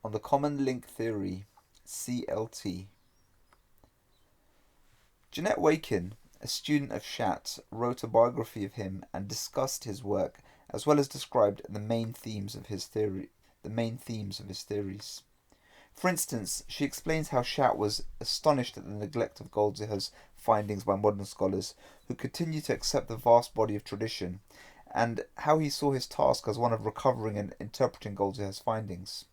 On the common link theory, CLT. Jeanette Wakin, a student of Schacht, wrote a biography of him and discussed his work, as well as described the main themes of his theories. For instance, she explains how Schacht was astonished at the neglect of Goldziher's findings by modern scholars who continue to accept the vast body of tradition, and how he saw his task as one of recovering and interpreting Goldziher's findings.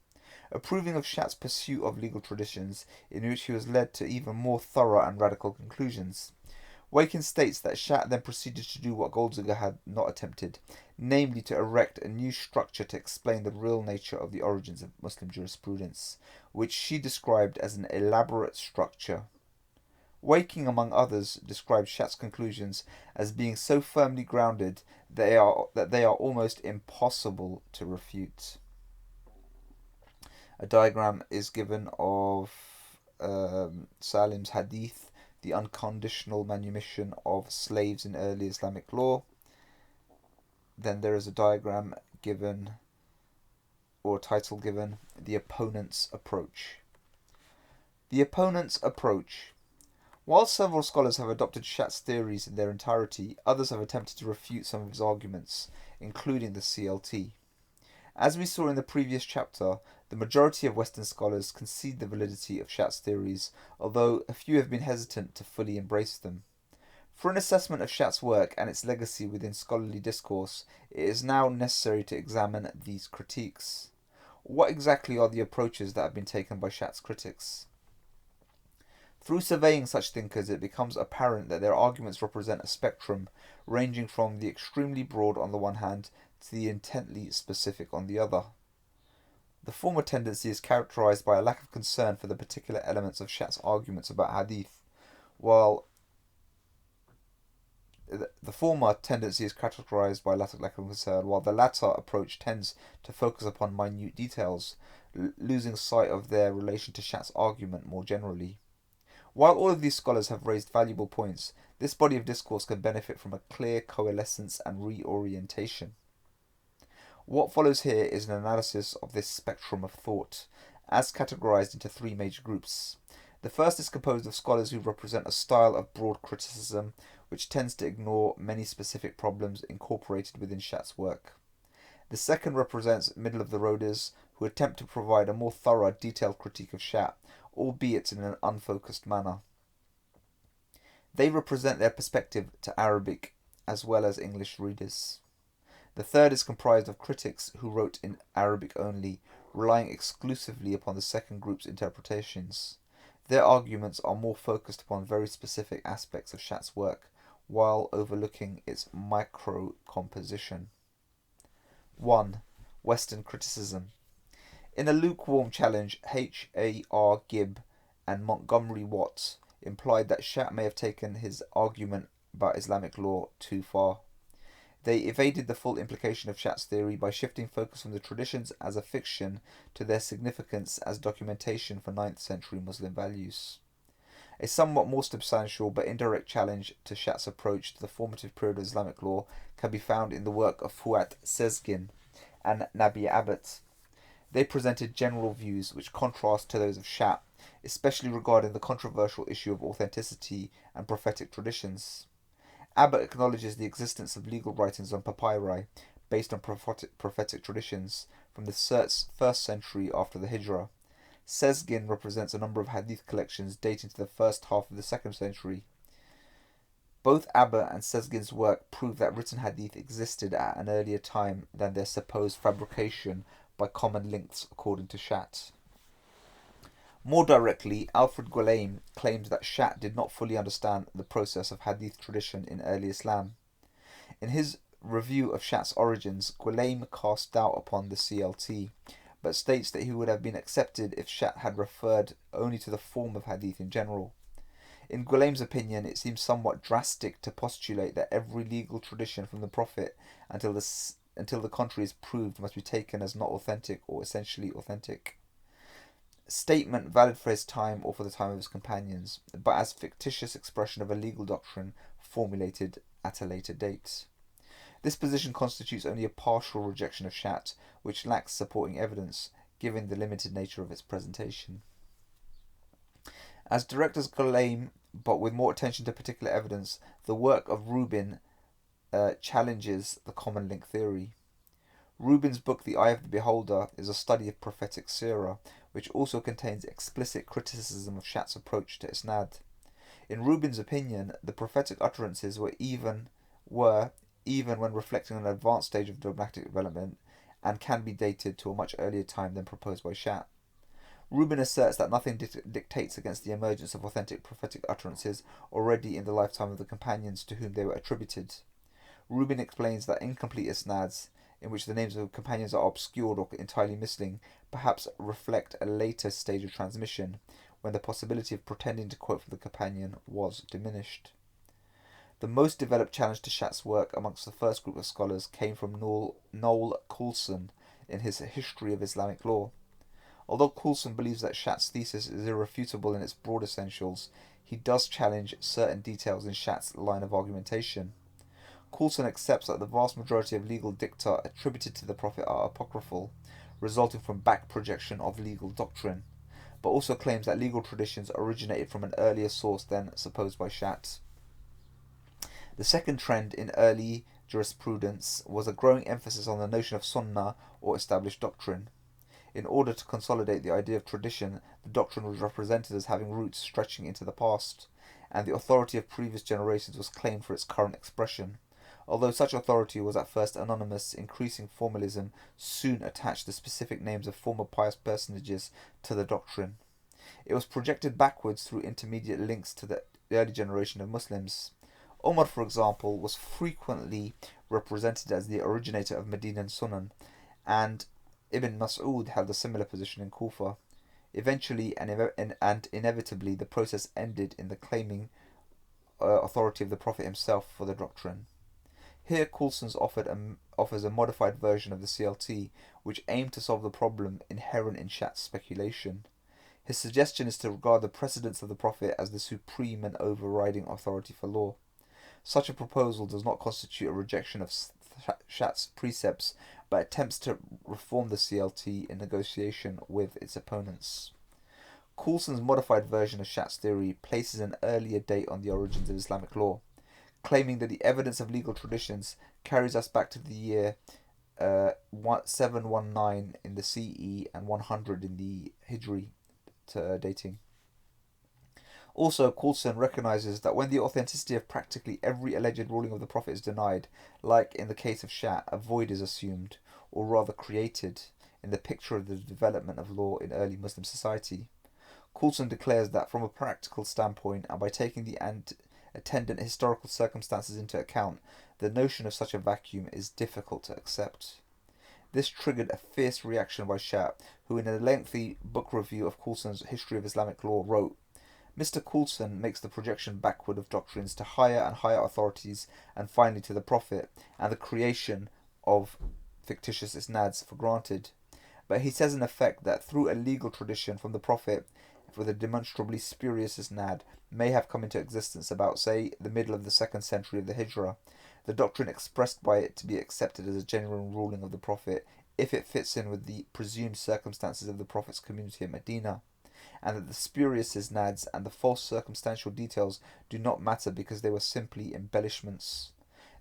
Approving of Schacht's pursuit of legal traditions, in which he was led to even more thorough and radical conclusions. Wakin states that Schacht then proceeded to do what Goldziher had not attempted, namely to erect a new structure to explain the real nature of the origins of Muslim jurisprudence, which she described as an elaborate structure. Wakin, among others, described Schacht's conclusions as being so firmly grounded that they are almost impossible to refute. A diagram is given of Salim's Hadith, the unconditional manumission of slaves in early Islamic law. Then there is a diagram given, or a title given, The Opponent's Approach. The Opponent's Approach. While several scholars have adopted Schacht's theories in their entirety, others have attempted to refute some of his arguments, including the CLT. As we saw in the previous chapter, the majority of Western scholars concede the validity of Schacht's theories, although a few have been hesitant to fully embrace them. For an assessment of Schacht's work and its legacy within scholarly discourse, it is now necessary to examine these critiques. What exactly are the approaches that have been taken by Schacht's critics? Through surveying such thinkers, it becomes apparent that their arguments represent a spectrum ranging from the extremely broad on the one hand to the intently specific on the other. The former tendency is characterized by a lack of concern for the particular elements of Schacht's arguments about Hadith, while the latter approach tends to focus upon minute details, losing sight of their relation to Schacht's argument more generally. While all of these scholars have raised valuable points, this body of discourse can benefit from a clear coalescence and reorientation. What follows here is an analysis of this spectrum of thought, as categorized into three major groups. The first is composed of scholars who represent a style of broad criticism, which tends to ignore many specific problems incorporated within Schacht's work. The second represents middle-of-the-roaders who attempt to provide a more thorough, detailed critique of Schacht, albeit in an unfocused manner. They represent their perspective to Arabic as well as English readers. The third is comprised of critics who wrote in Arabic only, relying exclusively upon the second group's interpretations. Their arguments are more focused upon very specific aspects of Schacht's work, while overlooking its micro-composition. 1. Western criticism. In a lukewarm challenge, H.A.R. Gibb and Montgomery Watts implied that Schacht may have taken his argument about Islamic law too far. They evaded the full implication of Schacht's theory by shifting focus from the traditions as a fiction to their significance as documentation for 9th century Muslim values. A somewhat more substantial but indirect challenge to Schacht's approach to the formative period of Islamic law can be found in the work of Fuat Sezgin and Nabi Abbott. They presented general views which contrast to those of Schacht, especially regarding the controversial issue of authenticity and prophetic traditions. Abbott acknowledges the existence of legal writings on papyri based on prophetic traditions from the 1st century after the Hijrah. Sezgin represents a number of hadith collections dating to the first half of the 2nd century. Both Abbott and Sezgin's work prove that written hadith existed at an earlier time than their supposed fabrication by common links according to Schacht. More directly, Alfred Guillaume claims that Schacht did not fully understand the process of hadith tradition in early Islam. In his review of Schacht's origins, Guillaume cast doubt upon the CLT, but states that he would have been accepted if Schacht had referred only to the form of hadith in general. In Guillaume's opinion, it seems somewhat drastic to postulate that every legal tradition from the Prophet until the contrary is proved must be taken as not authentic or essentially authentic. Statement valid for his time or for the time of his companions, but as fictitious expression of a legal doctrine formulated at a later date. This position constitutes only a partial rejection of Schacht, which lacks supporting evidence, given the limited nature of its presentation. As directors claim, but with more attention to particular evidence, the work of Rubin challenges the common link theory. Rubin's book The Eye of the Beholder is a study of prophetic seerah, which also contains explicit criticism of Schacht's approach to isnad. In Rubin's opinion, the prophetic utterances were even when reflecting an advanced stage of dogmatic development, and can be dated to a much earlier time than proposed by Schacht. Rubin asserts that nothing dictates against the emergence of authentic prophetic utterances already in the lifetime of the companions to whom they were attributed. Rubin explains that incomplete isnads, in which the names of companions are obscured or entirely missing, perhaps reflect a later stage of transmission, when the possibility of pretending to quote from the companion was diminished. The most developed challenge to Schacht's work amongst the first group of scholars came from Noel Coulson in his History of Islamic Law. Although Coulson believes that Schacht's thesis is irrefutable in its broad essentials, he does challenge certain details in Schacht's line of argumentation. Coulson accepts that the vast majority of legal dicta attributed to the Prophet are apocryphal, resulting from back projection of legal doctrine, but also claims that legal traditions originated from an earlier source than supposed by Schacht. The second trend in early jurisprudence was a growing emphasis on the notion of sunnah, or established doctrine. In order to consolidate the idea of tradition, the doctrine was represented as having roots stretching into the past, and the authority of previous generations was claimed for its current expression. Although such authority was at first anonymous, increasing formalism soon attached the specific names of former pious personages to the doctrine. It was projected backwards through intermediate links to the early generation of Muslims. Omar, for example, was frequently represented as the originator of Medinan Sunan, and Ibn Mas'ud held a similar position in Kufa. Eventually and inevitably, the process ended in the claiming authority of the Prophet himself for the doctrine. Here, Coulson offers a modified version of the CLT, which aimed to solve the problem inherent in Schacht's speculation. His suggestion is to regard the precedents of the Prophet as the supreme and overriding authority for law. Such a proposal does not constitute a rejection of Schacht's precepts, but attempts to reform the CLT in negotiation with its opponents. Coulson's modified version of Schacht's theory places an earlier date on the origins of Islamic law, claiming that the evidence of legal traditions carries us back to the year 719 in the CE and 100 in the Hijri dating. Also, Coulson recognizes that when the authenticity of practically every alleged ruling of the Prophet is denied, like in the case of Schacht, a void is assumed, or rather created, in the picture of the development of law in early Muslim society. Coulson declares that from a practical standpoint, and by taking the attendant historical circumstances into account, the notion of such a vacuum is difficult to accept. This triggered a fierce reaction by Schacht, who in a lengthy book review of Coulson's History of Islamic Law wrote, Mr. Coulson makes the projection backward of doctrines to higher and higher authorities, and finally to the Prophet, and the creation of fictitious isnads for granted. But he says in effect that through a legal tradition from the Prophet, with a demonstrably spurious isnad, may have come into existence about, say, the middle of the 2nd century of the Hijrah, the doctrine expressed by it to be accepted as a genuine ruling of the Prophet, if it fits in with the presumed circumstances of the Prophet's community at Medina, and that the spurious isnads and the false circumstantial details do not matter because they were simply embellishments.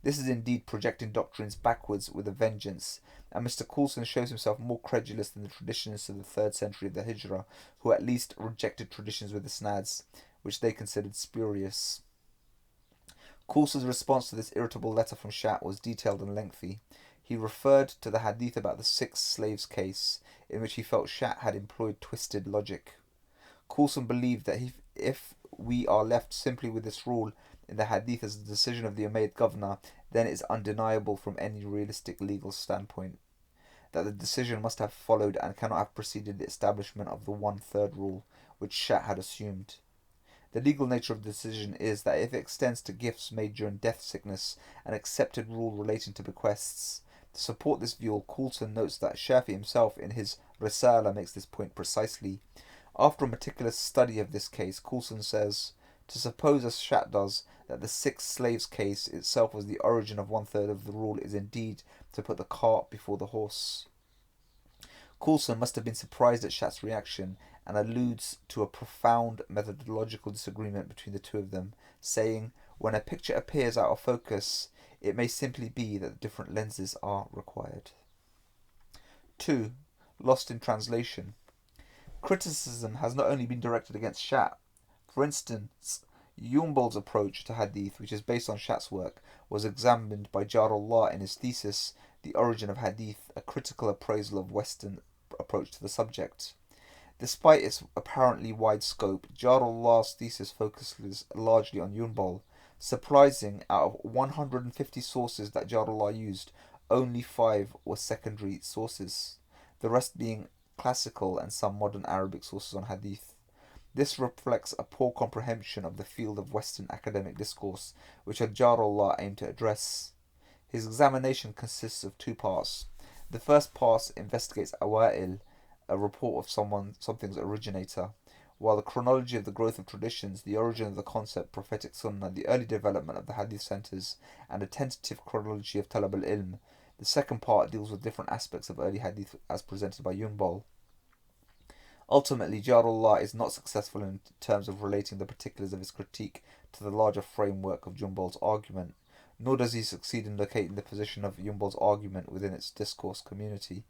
This is indeed projecting doctrines backwards with a vengeance, and Mr. Coulson shows himself more credulous than the traditionists of the 3rd century of the Hijrah, who at least rejected traditions with isnads, which they considered spurious. Coulson's response to this irritable letter from Schacht was detailed and lengthy. He referred to the Hadith about the 6 slaves case, in which he felt Schacht had employed twisted logic. Coulson believed that if we are left simply with this rule in the Hadith as the decision of the Umayyad governor, then it is undeniable from any realistic legal standpoint that the decision must have followed and cannot have preceded the establishment of the 1/3 rule, which Schacht had assumed. The legal nature of the decision is that if it extends to gifts made during death, sickness, an accepted rule relating to bequests. To support this view, Coulson notes that Shafi himself in his Risala makes this point precisely. After a meticulous study of this case, Coulson says, to suppose, as Schacht does, that the 6 slaves case itself was the origin of 1/3 of the rule is indeed to put the cart before the horse. Coulson must have been surprised at Schacht's reaction and alludes to a profound methodological disagreement between the two of them, saying, "When a picture appears out of focus, it may simply be that different lenses are required." 2. Lost in translation. Criticism has not only been directed against Schacht. For instance, Juynboll's approach to Hadith, which is based on Schacht's work, was examined by Jarullah in his thesis, The Origin of Hadith, a critical appraisal of Western approach to the subject. Despite its apparently wide scope, Jarullah's thesis focuses largely on Juynboll. Surprising, out of 150 sources that Jarullah used, only 5 were secondary sources, the rest being classical and some modern Arabic sources on Hadith. This reflects a poor comprehension of the field of Western academic discourse, which Jarullah aimed to address. His examination consists of 2 parts. The first part investigates Awa'il, a report of something's originator, while the chronology of the growth of traditions, the origin of the concept, prophetic sunnah, the early development of the Hadith centers, and a tentative chronology of Talab al-Ilm. The second part deals with different aspects of early Hadith as presented by Juynboll. Ultimately, Jarullah is not successful in terms of relating the particulars of his critique to the larger framework of Juynboll's argument, nor does he succeed in locating the position of Juynboll's argument within its discourse community.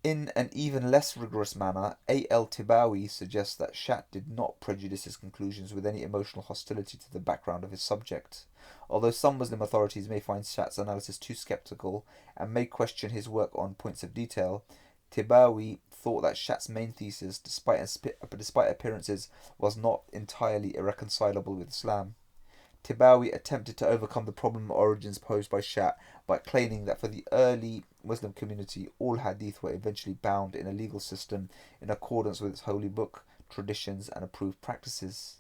In an even less rigorous manner, A.L. Tibawi suggests that Schacht did not prejudice his conclusions with any emotional hostility to the background of his subject. Although some Muslim authorities may find Schacht's analysis too skeptical and may question his work on points of detail, Tibawi thought that Schacht's main thesis, despite appearances, was not entirely irreconcilable with Islam. Tibawi attempted to overcome the problem of origins posed by Schacht by claiming that for the early Muslim community, all hadith were eventually bound in a legal system in accordance with its holy book, traditions, and approved practices.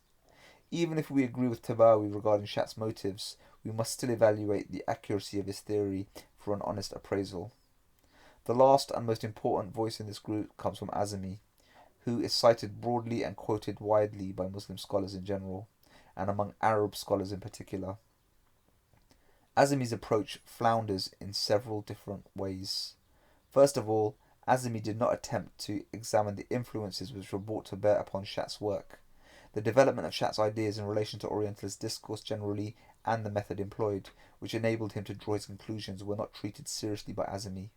Even if we agree with Tibawi regarding Schacht's motives, we must still evaluate the accuracy of his theory for an honest appraisal. The last and most important voice in this group comes from Azami, who is cited broadly and quoted widely by Muslim scholars in general, and among Arab scholars in particular. Azami's approach flounders in several different ways. First of all, Azami did not attempt to examine the influences which were brought to bear upon Schacht's work, the development of Schacht's ideas in relation to Orientalist discourse generally, and the method employed, which enabled him to draw his conclusions, were not treated seriously by Azami.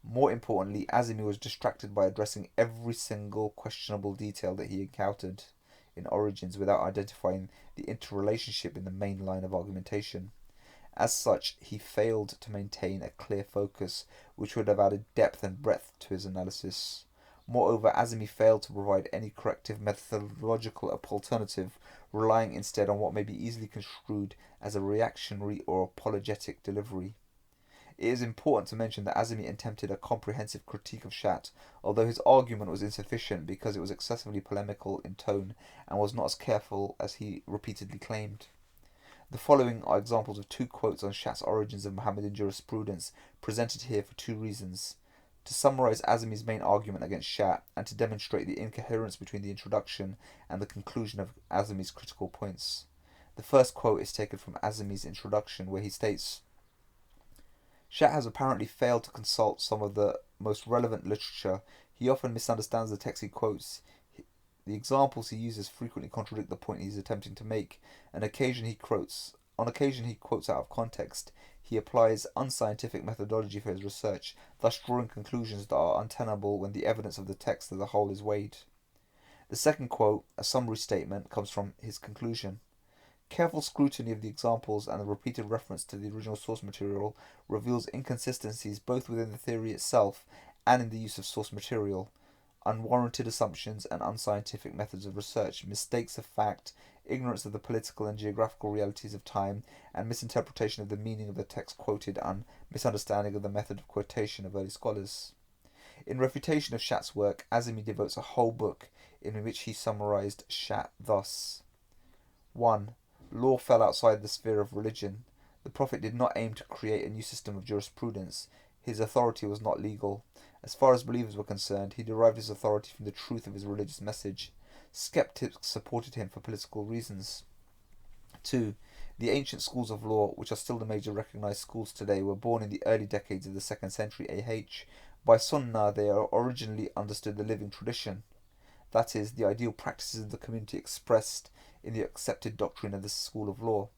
More importantly, Azami was distracted by addressing every single questionable detail that he encountered in Origins without identifying the interrelationship in the main line of argumentation. As such, he failed to maintain a clear focus, which would have added depth and breadth to his analysis. Moreover, Azami failed to provide any corrective methodological alternative, relying instead on what may be easily construed as a reactionary or apologetic delivery. It is important to mention that Azami attempted a comprehensive critique of Schacht, although his argument was insufficient because it was excessively polemical in tone and was not as careful as he repeatedly claimed. The following are examples of 2 quotes on Schacht's origins of Mohammedan jurisprudence, presented here for 2 reasons: to summarize Azami's main argument against Schacht, and to demonstrate the incoherence between the introduction and the conclusion of Azami's critical points. The first quote is taken from Azami's introduction, where he states, "Schacht has apparently failed to consult some of the most relevant literature. He often misunderstands the text he quotes. The examples he uses frequently contradict the point he is attempting to make. On occasion he quotes out of context. He applies unscientific methodology for his research, thus drawing conclusions that are untenable when the evidence of the text as a whole is weighed." The second quote, a summary statement, comes from his conclusion. "Careful scrutiny of the examples and the repeated reference to the original source material reveals inconsistencies both within the theory itself and in the use of source material. Unwarranted assumptions and unscientific methods of research, mistakes of fact, ignorance of the political and geographical realities of time, and misinterpretation of the meaning of the text quoted, and misunderstanding of the method of quotation of early scholars." In refutation of Schacht's work, Azami devotes a whole book in which he summarized Schacht thus: 1. Law fell outside the sphere of religion. The Prophet did not aim to create a new system of jurisprudence. His authority was not legal. As far as believers were concerned, he derived his authority from the truth of his religious message. Skeptics supported him for political reasons. 2. The ancient schools of law, which are still the major recognized schools today, were born in the early decades of the 2nd century AH By Sunnah, they are originally understood the living tradition, that is, the ideal practices of the community expressed in the accepted doctrine of this school of law.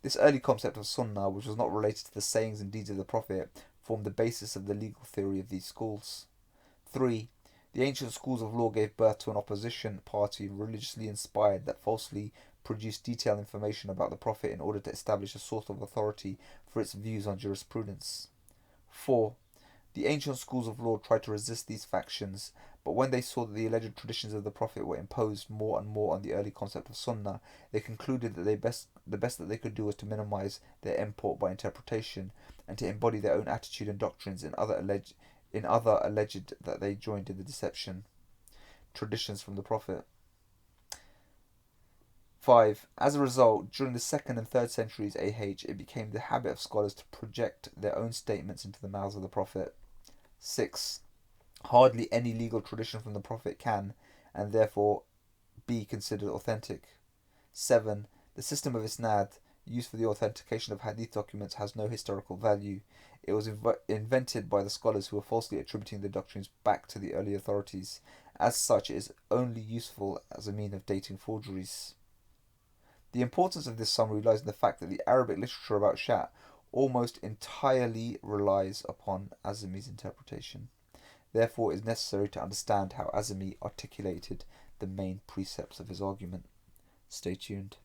This early concept of Sunnah, which was not related to the sayings and deeds of the Prophet, formed the basis of the legal theory of these schools. 3. The ancient schools of law gave birth to an opposition party religiously inspired that falsely produced detailed information about the Prophet in order to establish a source of authority for its views on jurisprudence. 4. The ancient schools of law tried to resist these factions, but when they saw that the alleged traditions of the Prophet were imposed more and more on the early concept of Sunnah, they concluded that the best that they could do was to minimize their import by interpretation, and to embody their own attitude and doctrines in other alleged that they joined in the deception. Traditions from the Prophet. 5. As a result, during the 2nd and 3rd centuries AH, it became the habit of scholars to project their own statements into the mouths of the Prophet. 6. Hardly any legal tradition from the Prophet can, and therefore, be considered authentic. 7. The system of isnad, used for the authentication of hadith documents, has no historical value. It was invented by the scholars who were falsely attributing the doctrines back to the early authorities. As such, it is only useful as a mean of dating forgeries. The importance of this summary lies in the fact that the Arabic literature about Shat almost entirely relies upon Azami's interpretation. Therefore, it is necessary to understand how Azami articulated the main precepts of his argument. Stay tuned.